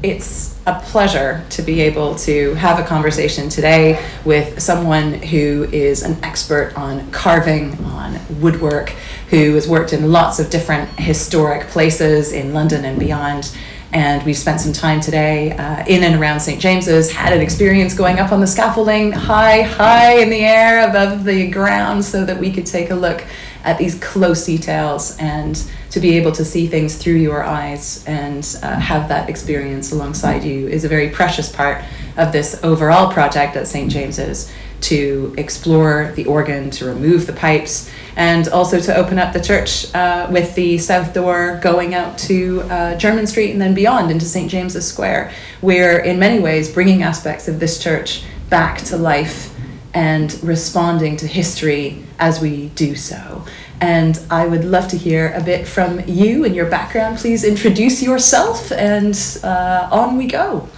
It's a pleasure to be able to have a conversation today with someone who is an expert on carving, on woodwork, who has worked in lots of different historic places in London and beyond. And we've spent some time today in and around St. James's, had an experience going up on the scaffolding high in the air above the ground so that we could take a look at these close details and to be able to see things through your eyes and have that experience alongside you is a very precious part of this overall project at St. James's, to explore the organ, to remove the pipes, and also to open up the church with the south door going out to Jermyn Street and then beyond into St. James's Square. We're in many ways bringing aspects of this church back to life and responding to history as we do so. And I would love to hear a bit from you and your background. Please introduce yourself and on we go.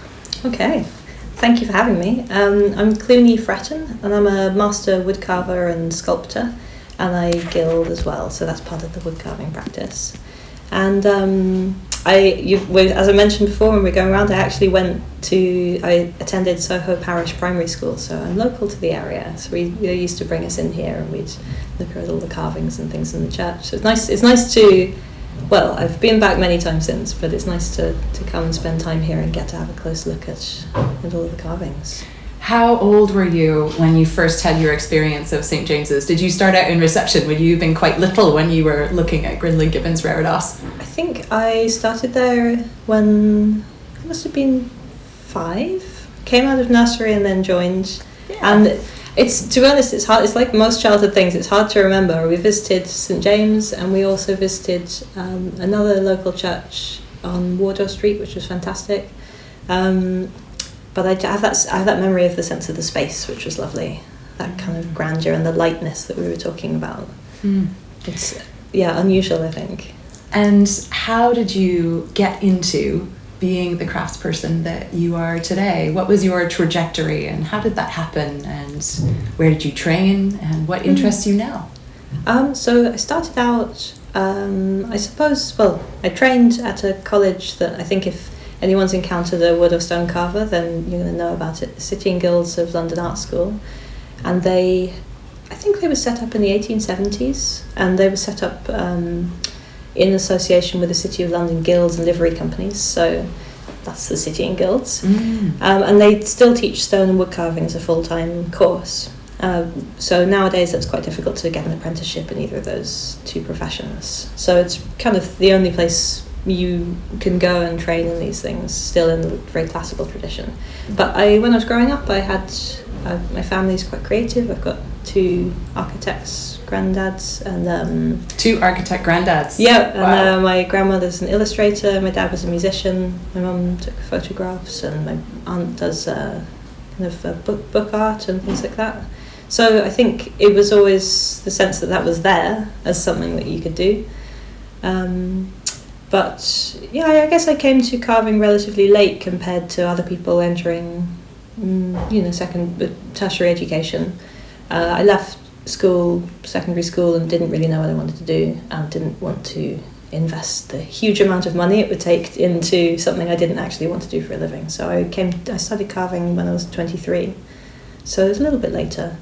Okay, thank you for having me. I'm Clunie Fretton and I'm a master woodcarver and sculptor, and I gild as well, so that's part of the woodcarving practice. And as I mentioned before when we were going around, I attended Soho Parish Primary School, so I'm local to the area. So they used to bring us in here and we'd look at all the carvings and things in the church. So it's nice to, well, I've been back many times since, but it's nice to come and spend time here and get to have a close look at all the carvings. How old were you when you first had your experience of St. James's? Did you start out in reception? Would you have been quite little when you were looking at Grinling Gibbons' Reredos? I think I started there when I must have been 5. Came out of nursery and then joined. Yeah. And it's, to be honest, it's hard. It's like most childhood things. It's hard to remember. We visited St. James and we also visited another local church on Wardour Street, which was fantastic. But I have that memory of the sense of the space, which was lovely. That kind of grandeur and the lightness that we were talking about. It's, unusual, I think. And how did you get into being the craftsperson that you are today? What was your trajectory and how did that happen? And where did you train and what interests you now? So I started out, I trained at a college that I think if anyone's encountered a wood or stone carver, then you're going to know about it. The City and Guilds of London Art School. And I think they were set up in the 1870s, and they were set up in association with the City of London Guilds and Livery Companies, so that's the City and Guilds. And they still teach stone and wood carving as a full-time course. So nowadays that's quite difficult to get an apprenticeship in either of those two professions. So it's kind of the only place you can go and train in these things, still in the very classical tradition. But when I was growing up, I had my family's quite creative. I've got 2 architects granddads and 2 architect granddads. Yeah, and wow. My grandmother's an illustrator. My dad was a musician. My mum took photographs, and my aunt does book art and things like that. So I think it was always the sense that was there as something that you could do. But yeah, I guess I came to carving relatively late compared to other people entering, tertiary education. I left secondary school, and didn't really know what I wanted to do, and didn't want to invest the huge amount of money it would take into something I didn't actually want to do for a living. So I started carving when I was 23, so it was a little bit later.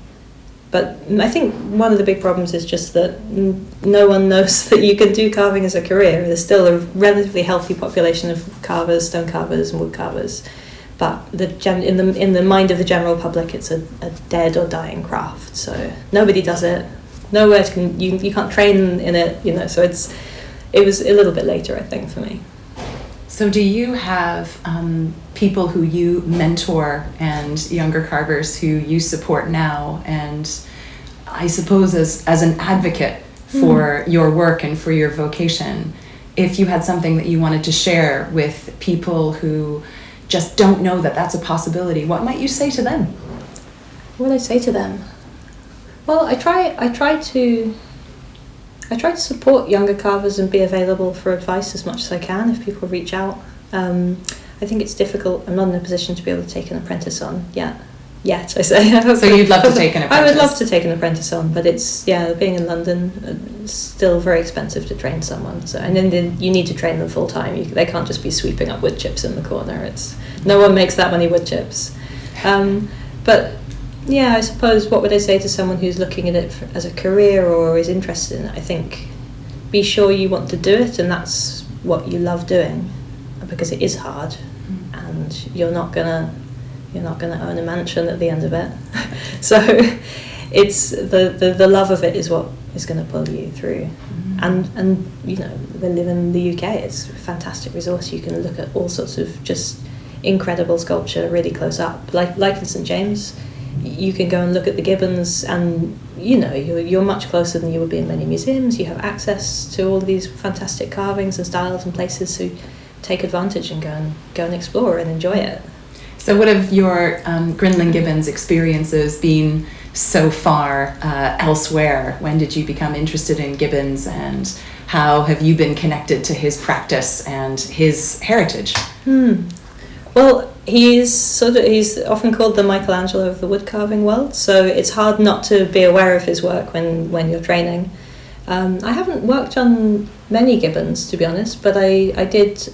But I think one of the big problems is just that no one knows that you can do carving as a career. There's still a relatively healthy population of carvers, stone carvers and wood carvers, but in the mind of the general public it's a dead or dying craft, so nobody does it. Nowhere you can't train in it, so it was a little bit later, I think, for me. So do you have people who you mentor and younger carvers who you support now, and I suppose as an advocate for your work and for your vocation, if you had something that you wanted to share with people who just don't know that that's a possibility, what might you say to them? What would I say to them? Well, I try to support younger carvers and be available for advice as much as I can if people reach out. I think it's difficult. I'm not in a position to be able to take an apprentice on yet. yet, I say. So you'd love to take an apprentice? I would love to take an apprentice on, but it's, being in London, it's still very expensive to train someone. So, and then you need to train them full time. They can't just be sweeping up wood chips in the corner. No one makes that many wood chips. But yeah, I suppose what would I say to someone who's looking at it as a career or is interested in it? I think be sure you want to do it, and that's what you love doing, because it is hard, and you're not gonna own a mansion at the end of it. So it's the love of it is what is going to pull you through. And we live in the UK. It's a fantastic resource. You can look at all sorts of just incredible sculpture really close up, like in St James. You can go and look at the Gibbons, and you're much closer than you would be in many museums. You have access to all of these fantastic carvings and styles and places, so take advantage and go and explore and enjoy it. So what have your Grinling Gibbons experiences been so far elsewhere? When did you become interested in Gibbons, and how have you been connected to his practice and his heritage? Well, he's often called the Michelangelo of the woodcarving world, so it's hard not to be aware of his work when you're training. I haven't worked on many Gibbons, to be honest, but I did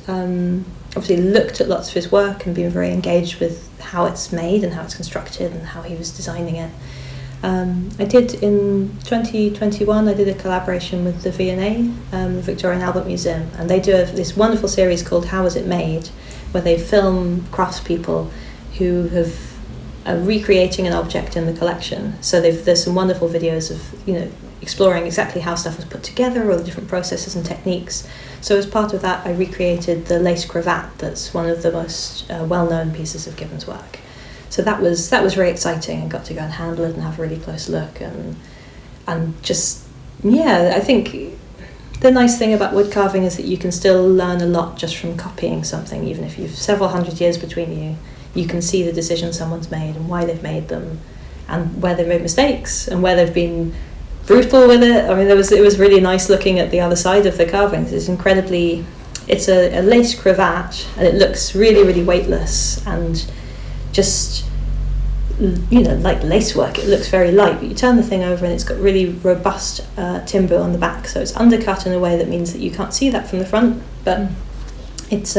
obviously looked at lots of his work and been very engaged with how it's made and how it's constructed and how he was designing it. I did in 2021, I did a collaboration with the V&A, the Victoria and Albert Museum, and they do this wonderful series called How Was It Made, where they film craftspeople who are recreating an object in the collection. So there's some wonderful videos of exploring exactly how stuff was put together, all the different processes and techniques. So as part of that, I recreated the lace cravat that's one of the most well-known pieces of Gibbons' work. So that was very exciting, and got to go and handle it and have a really close look, and just, I think the nice thing about wood carving is that you can still learn a lot just from copying something. Even if you've several hundred years between you, you can see the decisions someone's made and why they've made them, and where they've made mistakes and where they've been brutal with it. I mean, it was really nice looking at the other side of the carvings. It's a lace cravat, and it looks really, really weightless and just, like lace work. It looks very light, but you turn the thing over and it's got really robust timber on the back, so it's undercut in a way that means that you can't see that from the front, but it's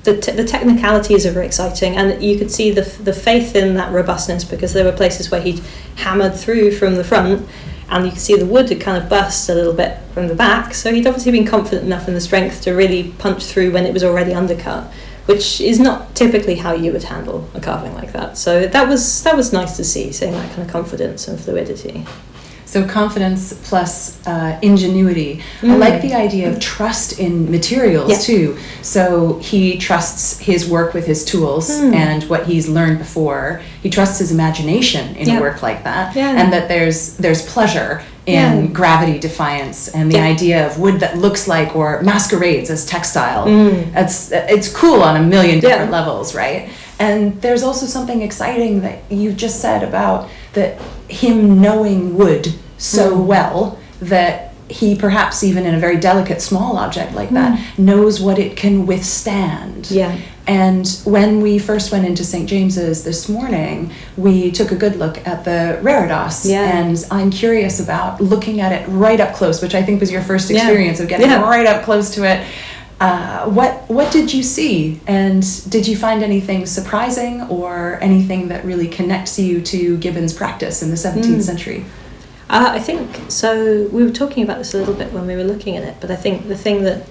the technicalities are very exciting, and you could see the faith in that robustness, because there were places where he'd hammered through from the front, and you could see the wood had kind of burst a little bit from the back, so he'd obviously been confident enough in the strength to really punch through when it was already undercut, which is not typically how you would handle a carving like that. So that was nice to see, seeing that kind of confidence and fluidity. So confidence plus ingenuity. I like the idea of trust in materials too. So he trusts his work with his tools and what he's learned before. He trusts his imagination in a work like that, and that there's pleasure in gravity defiance and the idea of wood that looks like or masquerades as textile. It's cool on a million different levels, right? And there's also something exciting that you've just said about that him knowing wood so well that he, perhaps even in a very delicate small object like that, knows what it can withstand. And when we first went into St James's this morning, we took a good look at the Revd, and I'm curious about looking at it right up close, which I think was your first experience of getting right up close to it. What did you see, and did you find anything surprising or anything that really connects you to Gibbons' practice in the 17th century? I think so. We were talking about this a little bit when we were looking at it, but I think the thing that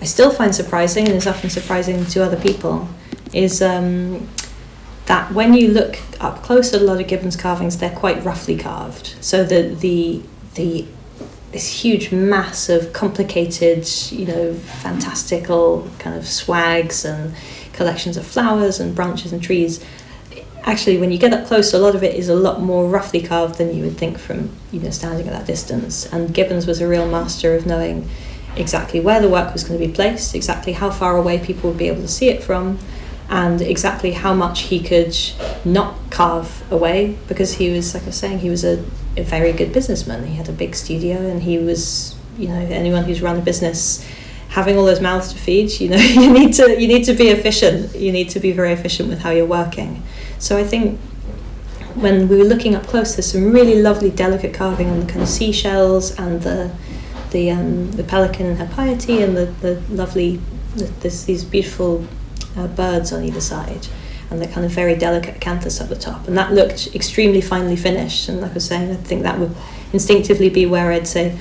I still find surprising, and is often surprising to other people, is that when you look up close at a lot of Gibbons carvings, they're quite roughly carved. So this huge mass of complicated, fantastical kind of swags and collections of flowers and branches and trees. Actually, when you get up close, a lot of it is a lot more roughly carved than you would think from standing at that distance. And Gibbons was a real master of knowing exactly where the work was going to be placed, exactly how far away people would be able to see it from, and exactly how much he could not carve away, because he was, like I was saying, he was a very good businessman. He had a big studio, and he was, anyone who's run a business having all those mouths to feed, you need to be efficient. You need to be very efficient with how you're working. So I think when we were looking up close, there's some really lovely, delicate carving on the kind of seashells and the pelican and her piety, and the lovely, there's these beautiful birds on either side, and the kind of very delicate acanthus up the top, and that looked extremely finely finished. And like I was saying, I think that would instinctively be where I'd say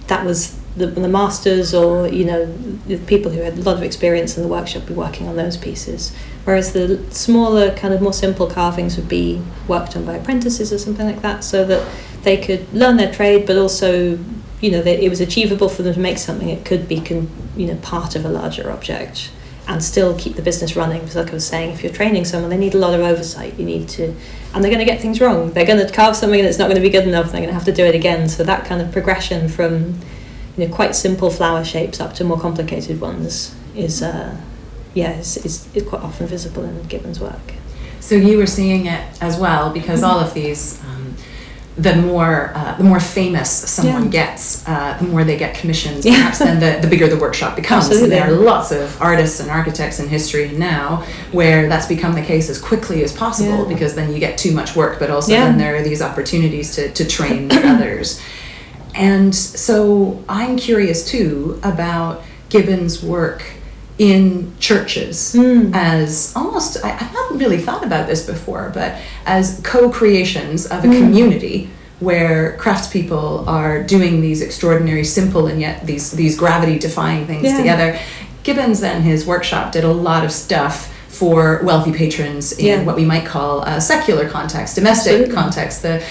that was the masters, or the people who had a lot of experience in the workshop be working on those pieces, whereas the smaller, kind of more simple carvings would be worked on by apprentices or something like that, so that they could learn their trade, but also it was achievable for them to make something that could be part of a larger object and still keep the business running. Because like I was saying, if you're training someone, they need a lot of oversight. And they're going to get things wrong. They're going to carve something that's not going to be good enough, they're going to have to do it again. So that kind of progression from quite simple flower shapes up to more complicated ones is quite often visible in Gibbons' work. So you were seeing it as well, because all of these, the more famous someone gets, the more they get commissions, perhaps then the bigger the workshop becomes. Absolutely. And there are lots of artists and architects in history now where that's become the case as quickly as possible, because then you get too much work, but also then there are these opportunities to train others. And so I'm curious too about Gibbons' work in churches as almost, I've not really thought about this before, but as co-creations of a community where craftspeople are doing these extraordinary, simple, and yet these gravity-defying things together. Gibbons and his workshop did a lot of stuff for wealthy patrons in what we might call a secular context, domestic context. The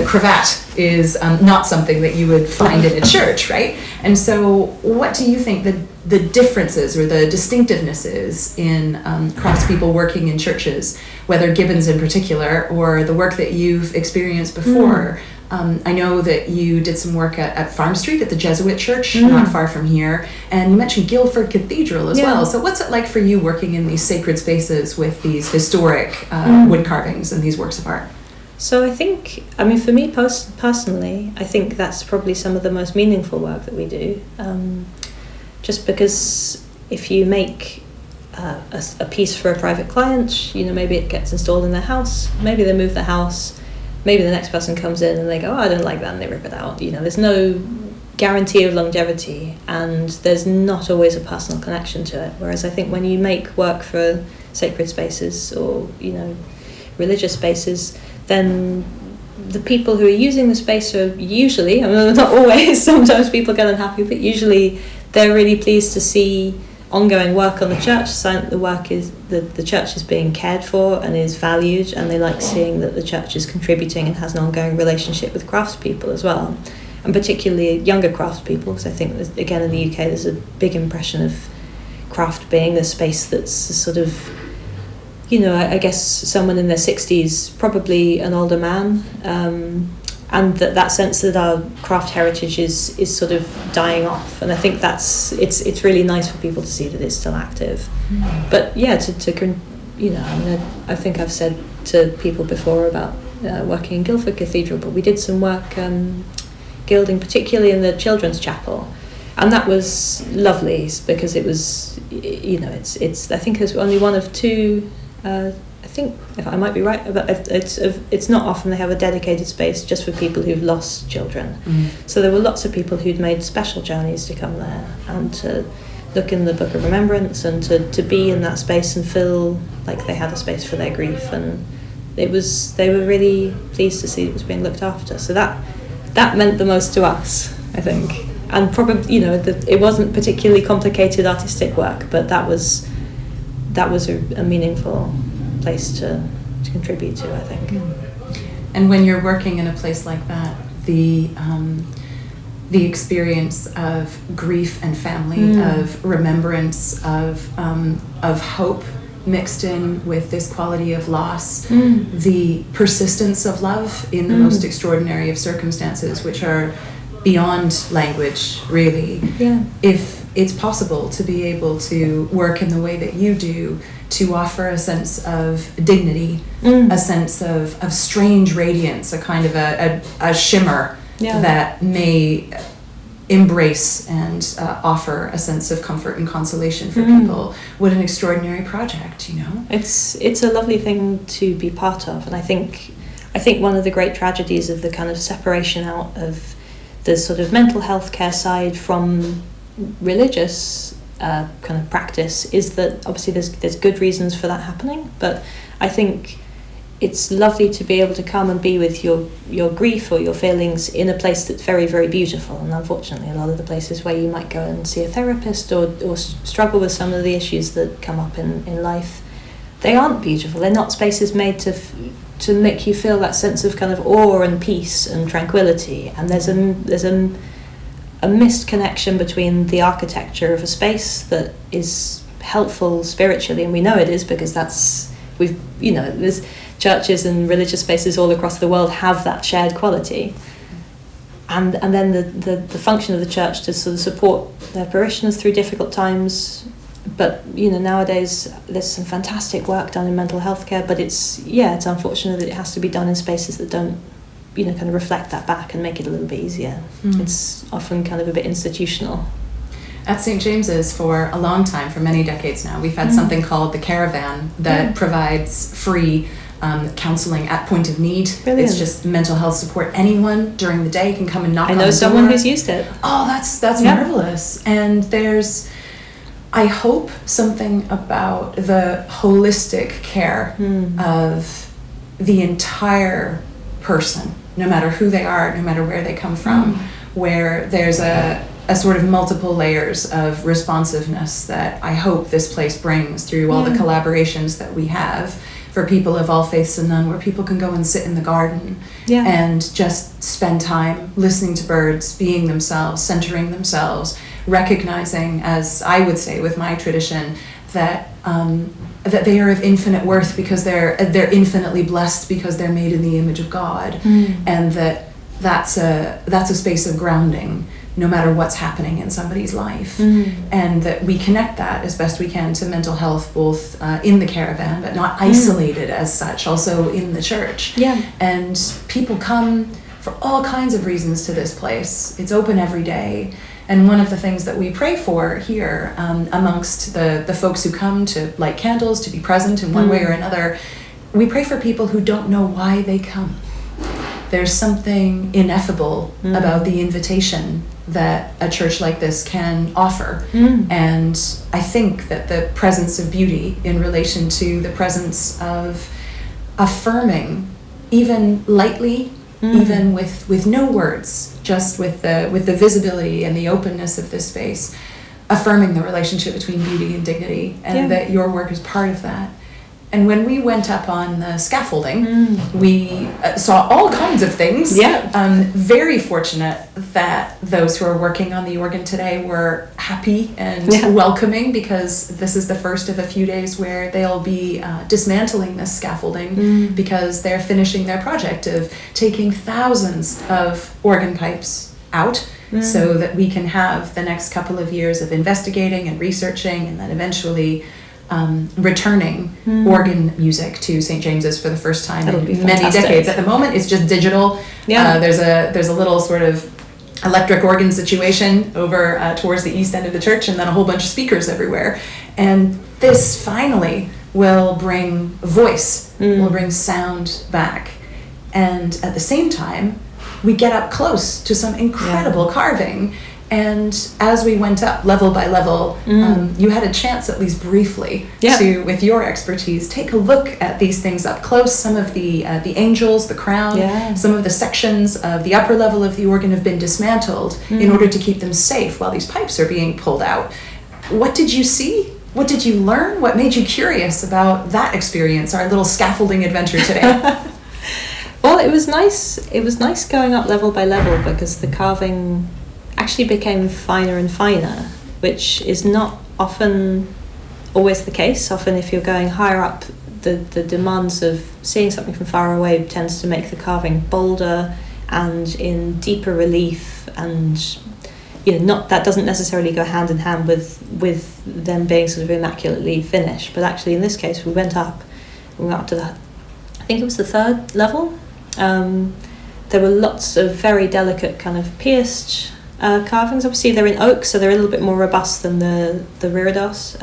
cravat is not something that you would find in a church, right? And so what do you think the differences or the distinctiveness is in craftspeople working in churches, whether Gibbons in particular or the work that you've experienced before? I know that you did some work at Farm Street at the Jesuit church, not far from here, and you mentioned Guildford Cathedral as well. So what's it like for you working in these sacred spaces with these historic wood carvings and these works of art? So I think, for me personally, I think that's probably some of the most meaningful work that we do. Just because if you make a piece for a private client, maybe it gets installed in their house, maybe they move the house, maybe the next person comes in and they go, I don't like that, and they rip it out. There's no guarantee of longevity, and there's not always a personal connection to it. Whereas I think when you make work for sacred spaces or, religious spaces, then the people who are using the space are usually, not always, sometimes people get unhappy, but usually they're really pleased to see ongoing work on the church, sign that the church is being cared for and is valued, and they like seeing that the church is contributing and has an ongoing relationship with craftspeople as well, and particularly younger craftspeople, because I think that, again, in the UK there's a big impression of craft being a space that's sort of, I guess someone in their 60s, probably an older man, and that sense that our craft heritage is sort of dying off. And I think it's really nice for people to see that it's still active. But I think I've said to people before about working in Guildford Cathedral, but we did some work gilding, particularly in the children's chapel, and that was lovely because it was, it's I think it's only one of two. I think, if I might be right, but it's not often they have a dedicated space just for people who've lost children. So there were lots of people who'd made special journeys to come there and to look in the Book of Remembrance and to be in that space and feel like they had a space for their grief. And they were really pleased to see it was being looked after. So that meant the most to us, I think. And probably, it wasn't particularly complicated artistic work, but that was a meaningful place to contribute to, I think. And when you're working in a place like that, the experience of grief and family, of remembrance, of hope mixed in with this quality of loss, the persistence of love in the most extraordinary of circumstances, which are beyond language, really. If it's possible to be able to work in the way that you do, to offer a sense of dignity, a sense of strange radiance, a kind of a shimmer that may embrace and offer a sense of comfort and consolation for people. What an extraordinary project, you know? It's a lovely thing to be part of, and I think one of the great tragedies of the kind of separation out of the sort of mental health care side from religious kind of practice is that obviously there's good reasons for that happening, but I think it's lovely to be able to come and be with your grief or your feelings in a place that's very, very beautiful. And unfortunately, a lot of the places where you might go and see a therapist or struggle with some of the issues that come up in life, they aren't beautiful. They're not spaces made to make you feel that sense of kind of awe and peace and tranquility. And there's a missed connection between the architecture of a space that is helpful spiritually, and we know it is because there's churches and religious spaces all across the world have that shared quality, and then the function of the church to sort of support their parishioners through difficult times. But nowadays there's some fantastic work done in mental health care, but it's unfortunate that it has to be done in spaces that don't kind of reflect that back and make it a little bit easier. It's often kind of a bit institutional. At St. James's for a long time, for many decades now, we've had something called the Caravan that provides free counselling at point of need. Brilliant. It's just mental health support. Anyone during the day can come and knock on the door. I know someone who's used it. Oh, that's marvelous. And there's, I hope, something about the holistic care of the entire person, no matter who they are, no matter where they come from, where there's a sort of multiple layers of responsiveness that I hope this place brings through all the collaborations that we have for people of all faiths and none, where people can go and sit in the garden and just spend time listening to birds, being themselves, centering themselves, recognizing, as I would say with my tradition, that that they are of infinite worth because they're infinitely blessed because they're made in the image of God, and that's a space of grounding no matter what's happening in somebody's life, and that we connect that as best we can to mental health, both in the Caravan, but not isolated as such, also in the church. And people come for all kinds of reasons to this place. It's open every day. And one of the things that we pray for here, amongst the folks who come to light candles, to be present in one way or another, we pray for people who don't know why they come. There's something ineffable about the invitation that a church like this can offer. And I think that the presence of beauty in relation to the presence of affirming, even lightly, even with no words, just with the visibility and the openness of this space, affirming the relationship between beauty and dignity, and that your work is part of that. And when we went up on the scaffolding, we saw all kinds of things. Very fortunate that those who are working on the organ today were happy and welcoming, because this is the first of a few days where they'll be dismantling this scaffolding because they're finishing their project of taking thousands of organ pipes out so that we can have the next couple of years of investigating and researching, and then eventually returning organ music to St. James's for the first time in many decades. At the moment, it's just digital. There's a little sort of electric organ situation over towards the east end of the church, and then a whole bunch of speakers everywhere. And this finally will bring voice, will bring sound back. And at the same time, we get up close to some incredible carving. And as we went up level by level, you had a chance, at least briefly, to, with your expertise, take a look at these things up close. Some of the angels, the crown, some of the sections of the upper level of the organ have been dismantled in order to keep them safe while these pipes are being pulled out. What did you see? What did you learn? What made you curious about that experience, our little scaffolding adventure today? Well, it was nice. It was nice going up level by level, because the carving actually became finer and finer, which is not often always the case. Often if you're going higher up, the demands of seeing something from far away tends to make the carving bolder and in deeper relief, and that doesn't necessarily go hand in hand with them being sort of immaculately finished. But actually in this case we went up to I think it was the third level. There were lots of very delicate kind of pierced carvings. Obviously, they're in oak, so they're a little bit more robust than the Reredos,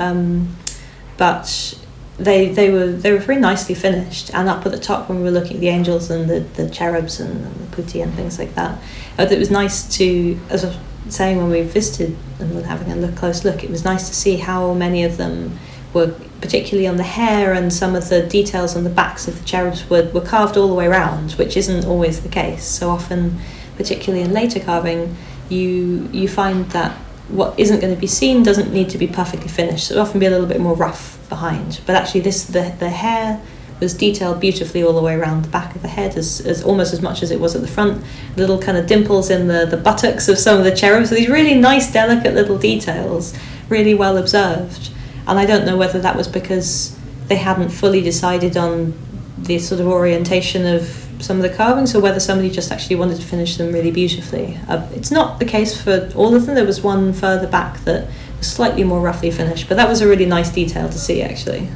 but they were very nicely finished. And up at the top, when we were looking at the angels and the cherubs and the putti and things like that, it was nice to, as I was saying when we visited and were having a close look, it was nice to see how many of them were, particularly on the hair, and some of the details on the backs of the cherubs were carved all the way around, which isn't always the case. So often, particularly in later carving, you find that what isn't going to be seen doesn't need to be perfectly finished. So it'll often be a little bit more rough behind. But actually the hair was detailed beautifully all the way around the back of the head, as almost as much as it was at the front. Little kind of dimples in the buttocks of some of the cherubs. So these really nice, delicate little details, really well observed. And I don't know whether that was because they hadn't fully decided on the sort of orientation of some of the carvings, or whether somebody just actually wanted to finish them really beautifully. It's not the case for all of them. There was one further back that was slightly more roughly finished, but that was a really nice detail to see, actually.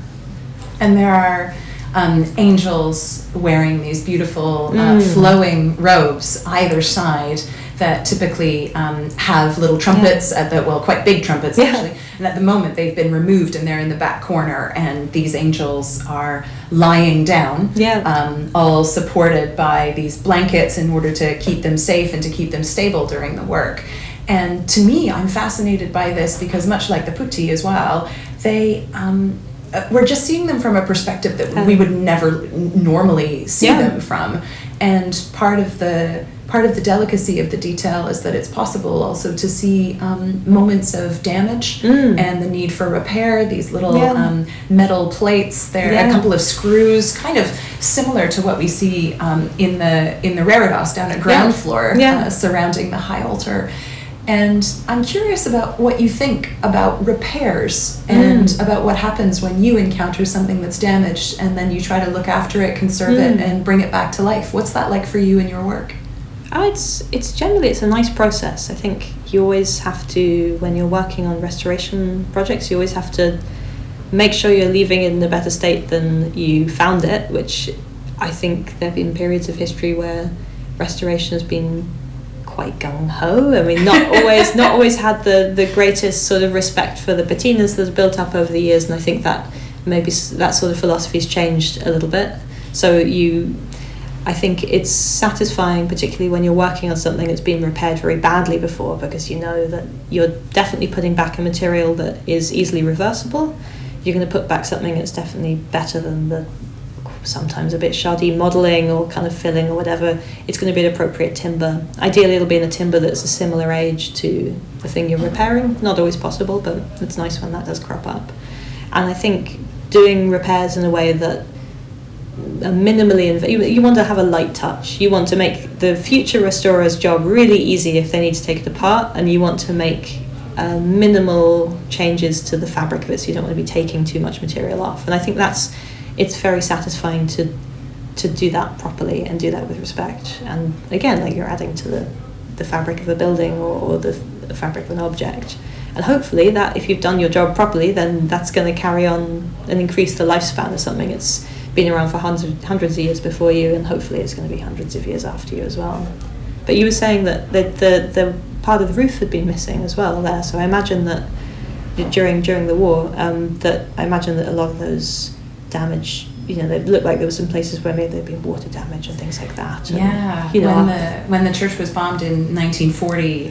And there are angels wearing these beautiful flowing robes either side that typically have little trumpets quite big trumpets actually, and at the moment they've been removed and they're in the back corner, and these angels are lying down, all supported by these blankets in order to keep them safe and to keep them stable during the work. And to me, I'm fascinated by this because, much like the putti as well, they we're just seeing them from a perspective that we would never normally see them from. And part of the delicacy of the detail is that it's possible also to see moments of damage and the need for repair. These little metal plates, there a couple of screws, kind of similar to what we see in the Reredos down at ground floor surrounding the high altar. And I'm curious about what you think about repairs and about what happens when you encounter something that's damaged and then you try to look after it, conserve it, and bring it back to life. What's that like for you in your work? It's generally a nice process. I think you always have to, when you're working on restoration projects, you always have to make sure you're leaving it in a better state than you found it, which I think there have been periods of history where restoration has been quite gung-ho. I mean, not always had the greatest sort of respect for the patinas that's built up over the years, and I think that maybe that sort of philosophy's changed a little bit. So I think it's satisfying, particularly when you're working on something that's been repaired very badly before, because you know that you're definitely putting back a material that is easily reversible. You're going to put back something that's definitely better than the sometimes a bit shoddy modelling or kind of filling or whatever. It's going to be an appropriate timber. Ideally, it'll be in a timber that's a similar age to the thing you're repairing. Not always possible, but it's nice when that does crop up. And I think doing repairs in a way that you want to have a light touch. You want to make the future restorer's job really easy if they need to take it apart, and you want to make minimal changes to the fabric of it, so you don't want to be taking too much material off. And I think it's very satisfying to do that properly and do that with respect. And again, like, you're adding to the fabric of a building or the fabric of an object. And hopefully that, if you've done your job properly, then that's going to carry on and increase the lifespan of something. It's been around for hundreds of years before you, and hopefully it's going to be hundreds of years after you as well. But you were saying that the part of the roof had been missing as well there, so I imagine that during the war, that I imagine that a lot of those damage, they looked like there were some places where maybe there'd been water damage and things like that. And, when the church was bombed in 1940,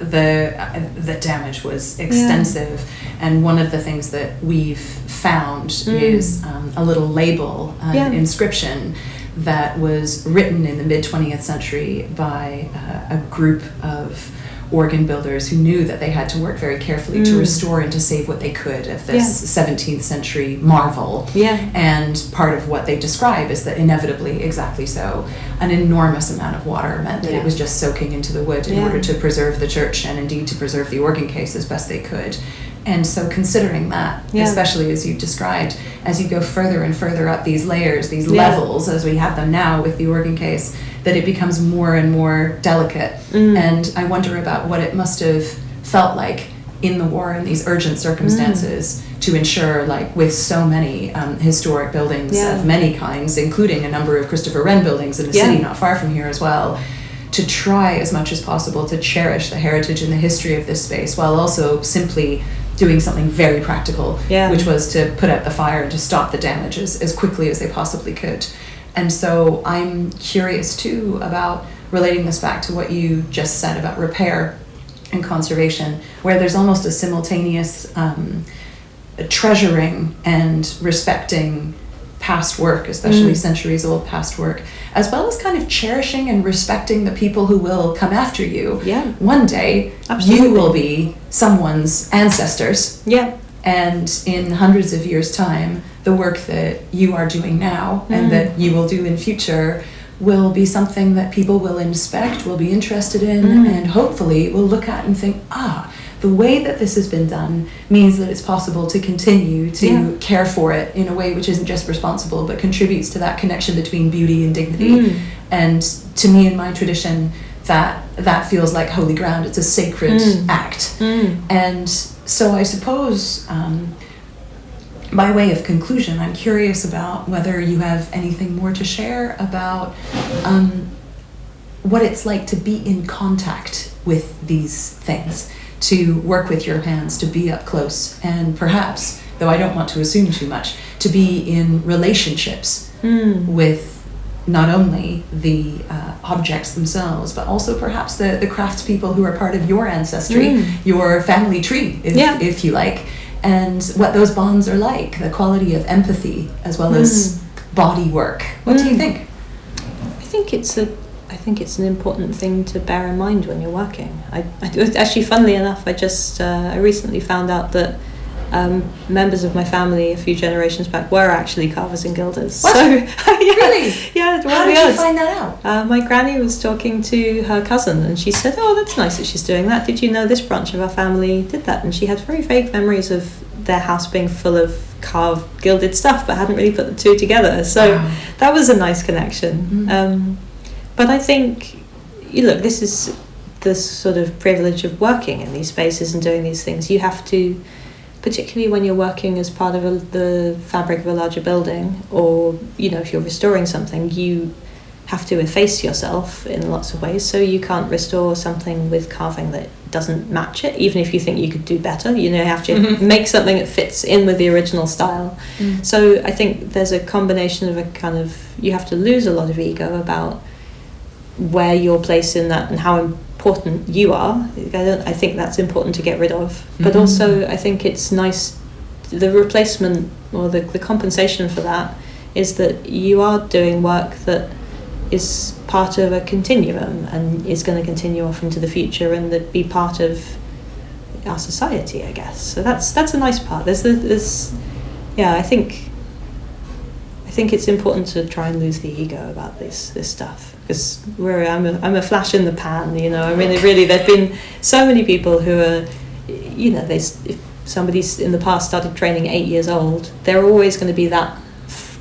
the damage was extensive, and one of the things that we've found is a little label, inscription that was written in the mid-20th century by a group of organ builders who knew that they had to work very carefully to restore and to save what they could of this 17th century marvel. And part of what they describe is that inevitably, exactly so, an enormous amount of water meant that it was just soaking into the wood in order to preserve the church and indeed to preserve the organ case as best they could. And so considering that, especially as you've described, as you go further and further up these layers, these levels, as we have them now with the organ case, that it becomes more and more delicate. And I wonder about what it must have felt like in the war in these urgent circumstances to ensure, like with so many historic buildings of many kinds, including a number of Christopher Wren buildings in the city not far from here as well, to try as much as possible to cherish the heritage and the history of this space, while also simply doing something very practical, which was to put out the fire and to stop the damages as quickly as they possibly could. And so I'm curious too about relating this back to what you just said about repair and conservation, where there's almost a simultaneous treasuring and respecting past work, especially centuries old past work, as well as kind of cherishing and respecting the people who will come after you. Yeah. One day, you will be someone's ancestors. Yeah. And in hundreds of years' time, the work that you are doing now and that you will do in future will be something that people will inspect, will be interested in, and hopefully will look at and think, the way that this has been done means that it's possible to continue to care for it in a way which isn't just responsible but contributes to that connection between beauty and dignity. And to me, in my tradition, that feels like holy ground. It's a sacred act. And so I suppose, by way of conclusion, I'm curious about whether you have anything more to share about what it's like to be in contact with these things, to work with your hands, to be up close, and perhaps, though I don't want to assume too much, to be in relationships with not only the objects themselves, but also perhaps the craftspeople who are part of your ancestry, your family tree, if you like, and what those bonds are like, the quality of empathy as well as body work. What do you think? I think it's an important thing to bear in mind when you're working. Actually, funnily enough, I recently found out that members of my family a few generations back were actually carvers and gilders. What? So, Really? Yeah. How did you find that out? My granny was talking to her cousin, and she said, "Oh, that's nice that she's doing that. Did you know this branch of our family did that?" And she had very vague memories of their house being full of carved, gilded stuff, but hadn't really put the two together. So that was a nice connection. But I think, this is the sort of privilege of working in these spaces and doing these things. You have to, particularly when you're working as part of the fabric of a larger building, or, if you're restoring something, you have to efface yourself in lots of ways. So you can't restore something with carving that doesn't match it, even if you think you could do better. You have to make something that fits in with the original style. So I think there's a combination of a kind of, you have to lose a lot of ego about where you're placed in that and how important you are. I think that's important to get rid of. But also I think it's nice, the replacement or the compensation for that is that you are doing work that is part of a continuum and is going to continue off into the future and that be part of our society, I guess. So that's a nice part. I think it's important to try and lose the ego about this stuff, because I'm a flash in the pan, there've been so many people who are, if somebody's in the past started training 8 years old, they're always going to be that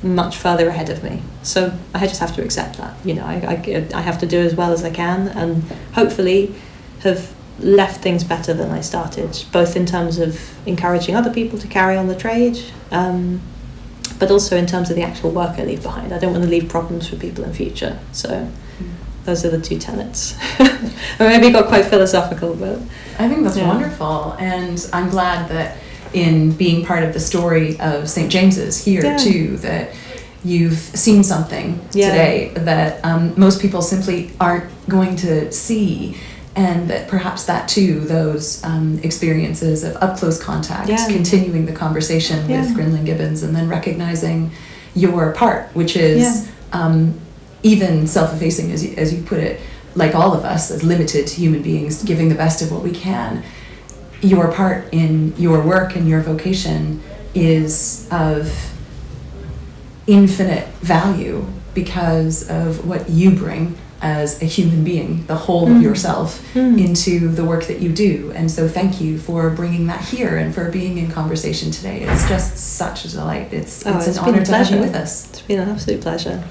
much further ahead of me. So I just have to accept that. I have to do as well as I can, and hopefully have left things better than I started, both in terms of encouraging other people to carry on the trade, but also in terms of the actual work I leave behind. I don't want to leave problems for people in future. So those are the two tenets. I maybe got quite philosophical, but I think that's wonderful, and I'm glad that in being part of the story of St. James's here too, that you've seen something today that most people simply aren't going to see, and that perhaps that too, those experiences of up-close contact, continuing the conversation with Grinling Gibbons, and then recognizing your part, which is even self-effacing, as you put it, like all of us as limited human beings, giving the best of what we can. Your part in your work and your vocation is of infinite value because of what you bring as a human being, the whole of yourself, into the work that you do. And so thank you for bringing that here and for being in conversation today. It's just such a delight. It's an honor to have you with us. It's been an absolute pleasure.